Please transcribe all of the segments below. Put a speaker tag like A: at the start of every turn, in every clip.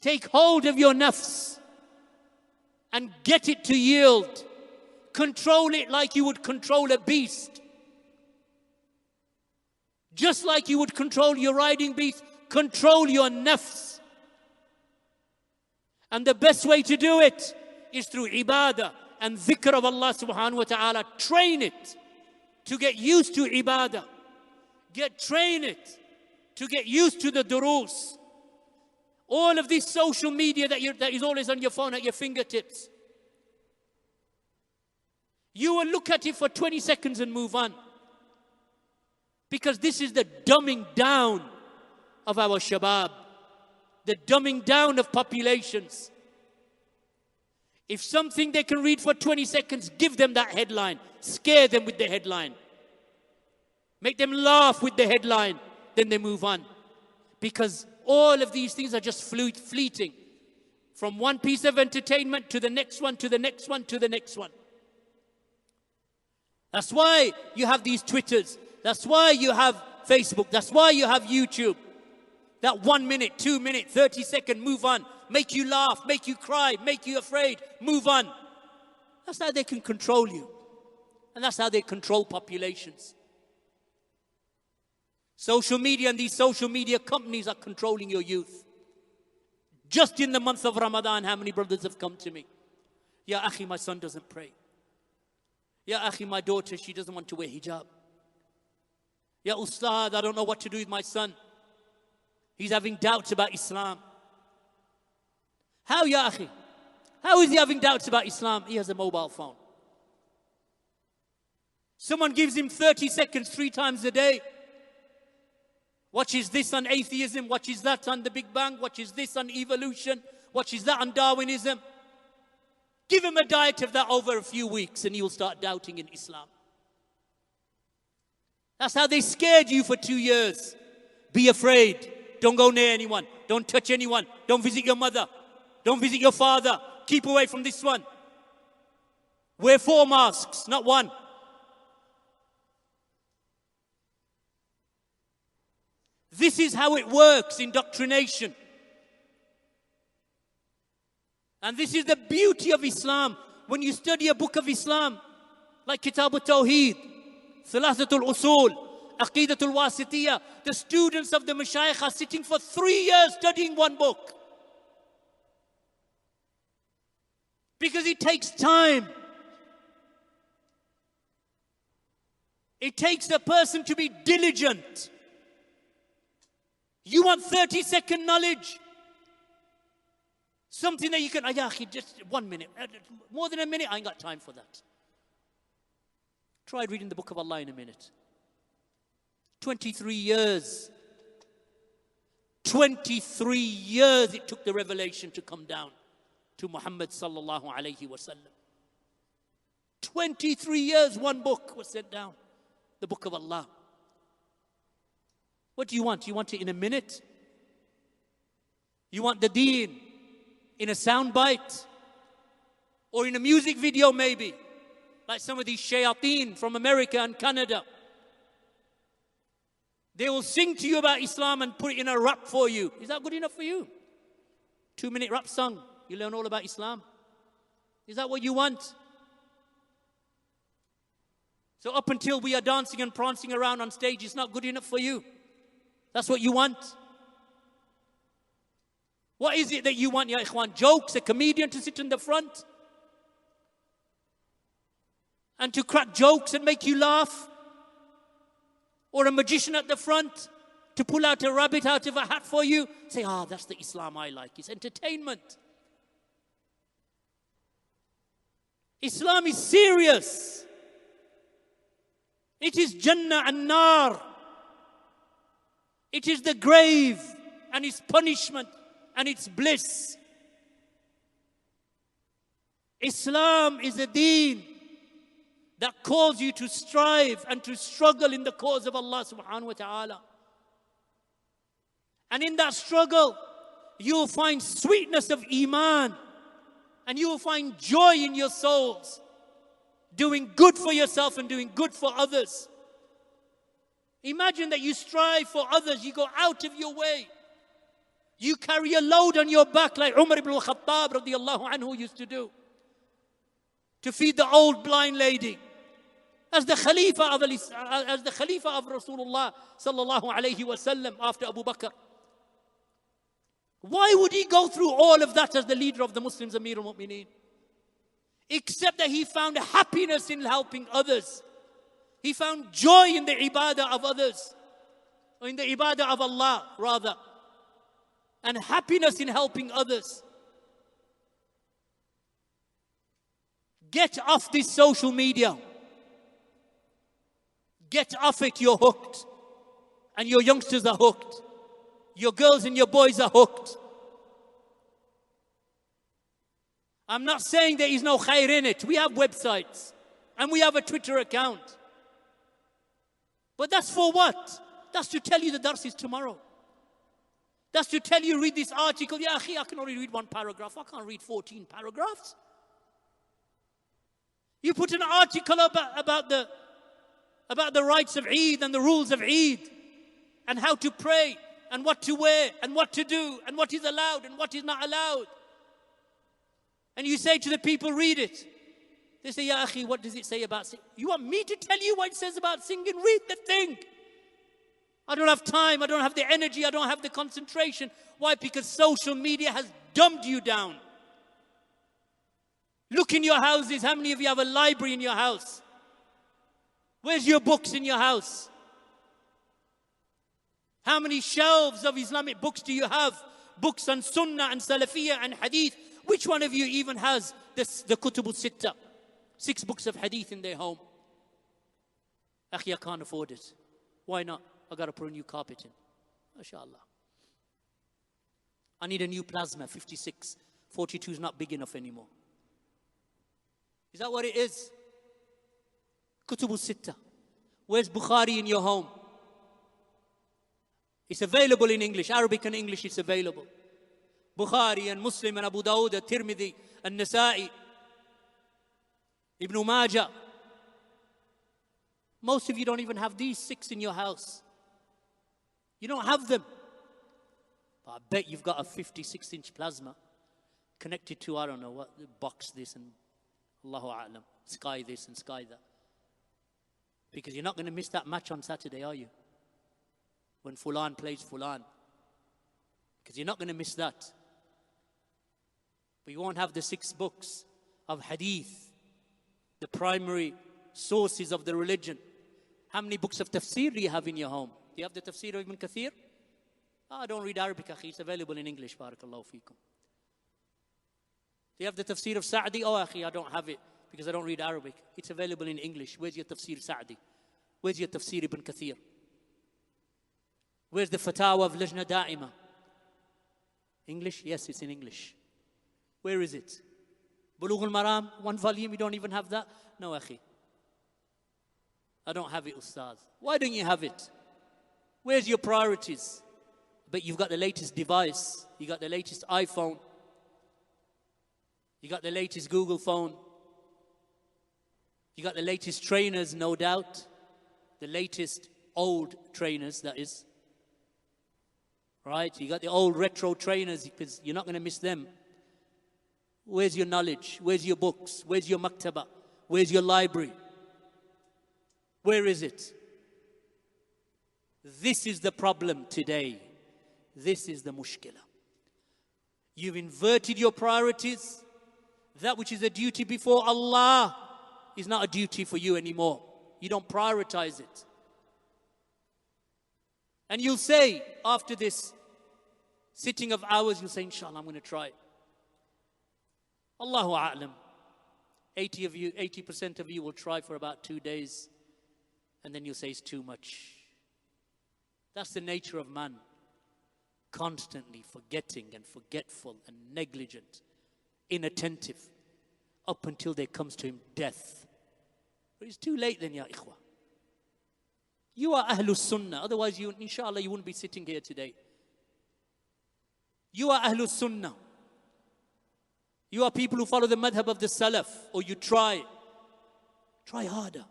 A: Take hold of your nafs and get it to yield. Control it like you would control a beast. Just like you would control your riding beast, control your nafs. And the best way to do it is through ibadah and dhikr of Allah subhanahu wa ta'ala. Train it to get used to ibadah. Train it to get used to the duroos. All of this social media that is always on your phone at your fingertips. You will look at it for 20 seconds and move on. Because this is the dumbing down of our shabab. The dumbing down of populations. If something they can read for 20 seconds, give them that headline. Scare them with the headline. Make them laugh with the headline. Then they move on. Because all of these things are just fleeting. From one piece of entertainment to the next one, to the next one, to the next one. That's why you have these Twitters. That's why you have Facebook. That's why you have YouTube. That 1 minute, 2 minute, 30-second, move on. Make you laugh, make you cry, make you afraid, move on. That's how they can control you. And that's how they control populations. Social media and these social media companies are controlling your youth. Just in the month of Ramadan, how many brothers have come to me? Ya akhi, my son doesn't pray. Ya akhi, my daughter, she doesn't want to wear hijab. Ya ustad, I don't know what to do with my son. He's having doubts about Islam. How, ya akhi? How is he having doubts about Islam? He has a mobile phone. Someone gives him 30 seconds 3 times a day. Watches this on atheism, watches that on the Big Bang, watches this on evolution, watches that on Darwinism. Give him a diet of that over a few weeks and he will start doubting in Islam. That's how they scared you for 2 years. Be afraid. Don't go near anyone. Don't touch anyone. Don't visit your mother. Don't visit your father. Keep away from this one. Wear 4 masks, not 1. This is how it works, indoctrination. And this is the beauty of Islam. When you study a book of Islam, like Kitab al-Tawheed, Thalathatul Usul, Aqidatul Wasitiyah, the students of the Mashaykh are sitting for 3 years studying one book. Because it takes time. It takes a person to be diligent. You want 30-second knowledge? Something that you can, just 1 minute. More than a minute, I ain't got time for that. Try reading the book of Allah in a minute. 23 years. 23 years it took the revelation to come down to Muhammad sallallahu alayhi wasallam. 23 years, one book was sent down. The book of Allah. What do you want? You want it in a minute? You want the deen in a sound bite? Or in a music video maybe? Like some of these shayateen from America and Canada. They will sing to you about Islam and put it in a rap for you. Is that good enough for you? 2-minute rap song. You learn all about Islam. Is that what you want? So up until we are dancing and prancing around on stage, it's not good enough for you. That's what you want. What is it that you want, ya ikhwan? Jokes, a comedian to sit in the front? And to crack jokes and make you laugh? Or a magician at the front to pull out a rabbit out of a hat for you? Say, that's the Islam I like. It's entertainment. Islam is serious. It is Jannah and Nar. It is the grave and its punishment and its bliss. Islam is a deen that calls you to strive and to struggle in the cause of Allah subhanahu wa ta'ala. And in that struggle, you will find sweetness of Iman. And you will find joy in your souls. Doing good for yourself and doing good for others. Imagine that you strive for others. You go out of your way. You carry a load on your back like Umar ibn al-Khattab radiyallahu anhu used to do, to feed the old blind lady. As the Khalifa of Rasulullah sallallahu alayhi wasallam after Abu Bakr. Why would he go through all of that as the leader of the Muslims, Amir al-Mu'mineen? Except that he found happiness in helping others. He found joy in the ibadah of others, or in the ibadah of Allah rather, and happiness in helping others. Get off this social media. Get off it, you're hooked. And your youngsters are hooked. Your girls and your boys are hooked. I'm not saying there is no khair in it. We have websites. And we have a Twitter account. But that's for what? That's to tell you the dars is tomorrow. That's to tell you, read this article. Yeah, akhi, I can only read one paragraph. I can't read 14 paragraphs. You put an article about the rights of Eid and the rules of Eid and how to pray and what to wear and what to do and what is allowed and what is not allowed. And you say to the people, read it. They say, Ya akhi, what does it say about singing? You want me to tell you what it says about singing? Read the thing. I don't have time. I don't have the energy. I don't have the concentration. Why? Because social media has dumbed you down. Look in your houses. How many of you have a library in your house? Where's your books in your house? How many shelves of Islamic books do you have? Books on Sunnah and Salafiyah and Hadith. Which one of you even has the Kutub Sitta? 6 books of Hadith in their home. Akhi, I can't afford it. Why not? I got to put a new carpet in. MashaAllah. I need a new plasma, 56. 42 is not big enough anymore. Is that what it is? Kutub Sitta. Where's Bukhari in your home? It's available in English. Arabic and English, it's available. Bukhari and Muslim and Abu Dawud and Tirmidhi and Nasa'i, Ibn Majah. Most of you don't even have these 6 in your house. You don't have them. But I bet you've got a 56-inch plasma connected to, I don't know what, box this and Allahu A'lam, sky this and sky that. Because you're not going to miss that match on Saturday, are you? When Fulan plays Fulan. Because you're not going to miss that. But you won't have the 6 books of Hadith, the primary sources of the religion. How many books of tafsir do you have in your home? Do you have the tafsir of Ibn Kathir? I don't read Arabic, akhi. It's available in English. Barakallahu feekum. Do you have the tafsir of Sa'di? Oh, akhi, I don't have it because I don't read Arabic. It's available in English. Where's your tafsir Sa'di? Where's your tafsir Ibn Kathir? Where's the fatawa of Lajna Da'ima? English? Yes, it's in English. Where is it? Bulugh al-Maram, 1 volume, you don't even have that? No, akhi. I don't have it, Ustaz. Why don't you have it? Where's your priorities? But you've got the latest device. You got the latest iPhone. You got the latest Google phone. You got the latest trainers, no doubt. The latest old trainers, that is. Right? You got the old retro trainers because you're not going to miss them. Where's your knowledge? Where's your books? Where's your maktaba? Where's your library? Where is it? This is the problem today. This is the mushkila. You've inverted your priorities. That which is a duty before Allah is not a duty for you anymore. You don't prioritize it. And you'll say, after this sitting of hours, you'll say, inshallah, I'm going to try it. Allahu A'lam. 80% of you will try for about 2 days. And then you'll say it's too much. That's the nature of man. Constantly forgetting and forgetful and negligent, inattentive, up until there comes to him death. But it's too late then, ya ikhwa. You are Ahlus Sunnah. Otherwise, inshallah, you wouldn't be sitting here today. You are Ahlus Sunnah. You are people who follow the madhab of the Salaf. Or you try. Try harder.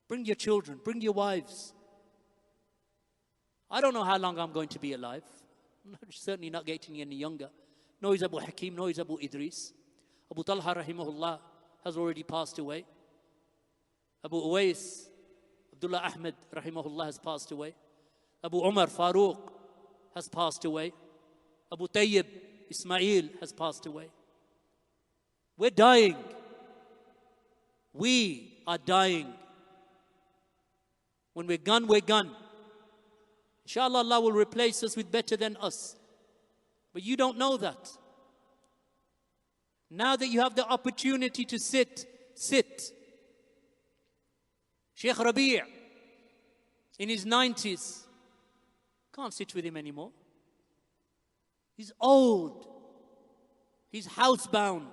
A: Bring your children. Bring your wives. I don't know how long I'm going to be alive. certainly not getting any younger. No, he's Abu Hakim, no, he's Abu Idris. Abu Talha rahimahullah has already passed away. Abu Uwais, Abdullah Ahmed rahimahullah has passed away. Abu Umar Farooq has passed away. Abu Tayyib Ismail has passed away. We're dying. We are dying. When we're gone, we're gone. Inshallah, Allah will replace us with better than us. But you don't know that. Now that you have the opportunity to sit. Sheikh Rabi' in his 90s, can't sit with him anymore. He's old. He's housebound.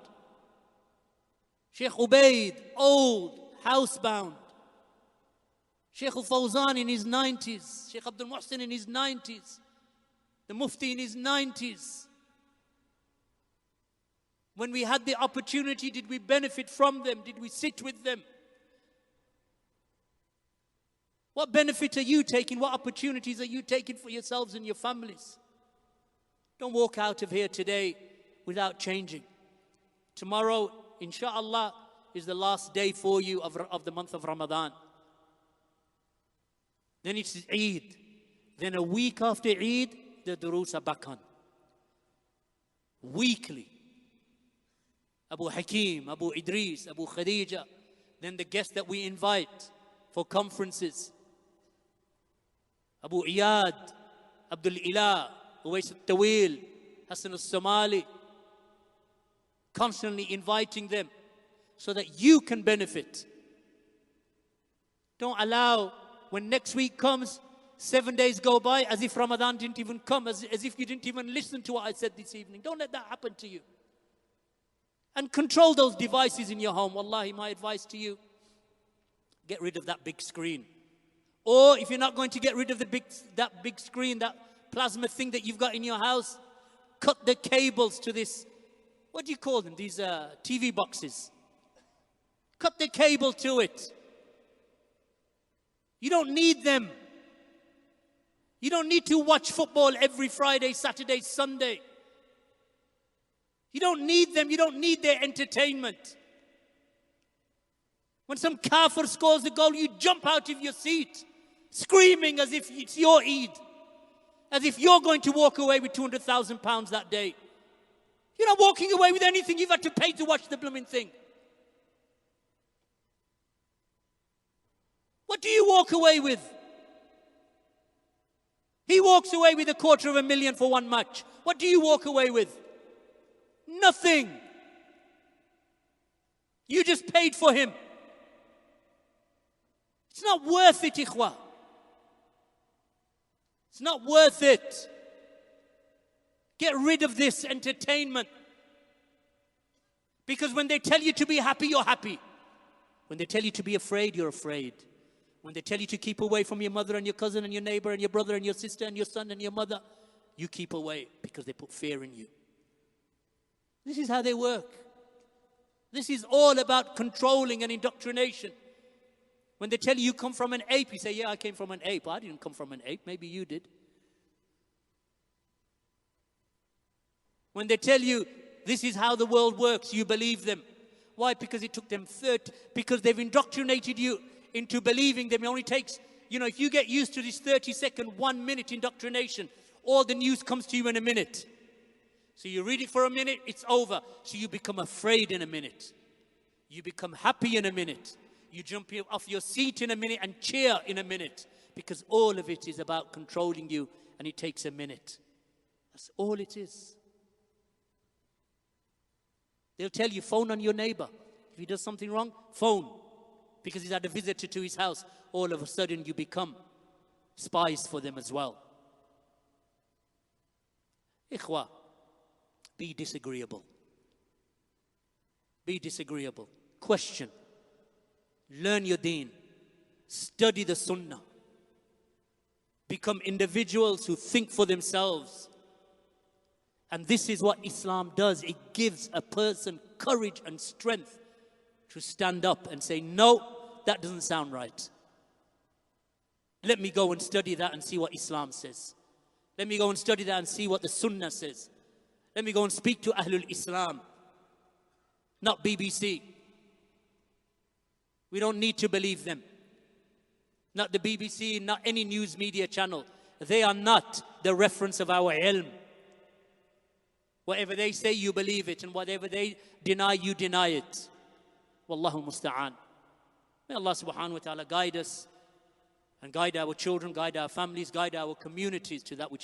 A: Sheikh Ubaid, old, housebound. Sheikh Al-Fawzan in his 90s. Sheikh Abdul Muhsin in his 90s. The Mufti in his 90s. When we had the opportunity, did we benefit from them? Did we sit with them? What benefit are you taking? What opportunities are you taking for yourselves and your families? Don't walk out of here today without changing. Tomorrow, inshallah, is the last day for you of the month of Ramadan. Then it's Eid. Then a week after Eid, the durus are back on. Weekly. Abu Hakim, Abu Idris, Abu Khadeejah. Then the guests that we invite for conferences. Abu Iyad, Abdul Ilah, Uwais al-Tawil, Hassan al-Somali. Constantly inviting them so that you can benefit. Don't allow when next week comes, 7 days go by as if Ramadan didn't even come, as if you didn't even listen to what I said this evening. Don't let that happen to you. And control those devices in your home. Wallahi, my advice to you, get rid of that big screen. Or if you're not going to get rid of that big screen, that plasma thing that you've got in your house, cut the cables to this, what do you call them? These TV boxes. Cut the cable to it. You don't need them. You don't need to watch football every Friday, Saturday, Sunday. You don't need them. You don't need their entertainment. When some kafir scores a goal, you jump out of your seat, screaming as if it's your Eid. As if you're going to walk away with £200,000 that day. You're not walking away with anything. You've had to pay to watch the blooming thing. What do you walk away with? He walks away with $250,000 for one match. What do you walk away with? Nothing. You just paid for him. It's not worth it, ikhwah. It's not worth it. Get rid of this entertainment. Because when they tell you to be happy, you're happy. When they tell you to be afraid, you're afraid. When they tell you to keep away from your mother and your cousin and your neighbor and your brother and your sister and your son and your mother, you keep away because they put fear in you. This is how they work. This is all about controlling and indoctrination. When they tell you come from an ape, you say, yeah, I came from an ape. I didn't come from an ape. Maybe you did. When they tell you this is how the world works, you believe them. Why? Because it took them because they've indoctrinated you into believing them. It only takes, if you get used to this 30-second, 1 minute indoctrination, all the news comes to you in a minute. So you read it for a minute, it's over. So you become afraid in a minute. You become happy in a minute. You jump off your seat in a minute and cheer in a minute. Because all of it is about controlling you, and it takes a minute. That's all it is. They'll tell you, phone on your neighbor. If he does something wrong, phone. Because he's had a visitor to his house. All of a sudden you become spies for them as well. Ikhwa, be disagreeable. Be disagreeable. Question. Learn your deen. Study the Sunnah. Become individuals who think for themselves. And this is what Islam does. It gives a person courage and strength to stand up and say, no, that doesn't sound right. Let me go and study that and see what Islam says. Let me go and study that and see what the Sunnah says. Let me go and speak to Ahlul Islam, not BBC. We don't need to believe them. Not the BBC, not any news media channel. They are not the reference of our ilm. Whatever they say, you believe it. And whatever they deny, you deny it. Wallahu musta'an. May Allah subhanahu wa ta'ala guide us and guide our children, guide our families, guide our communities to that which is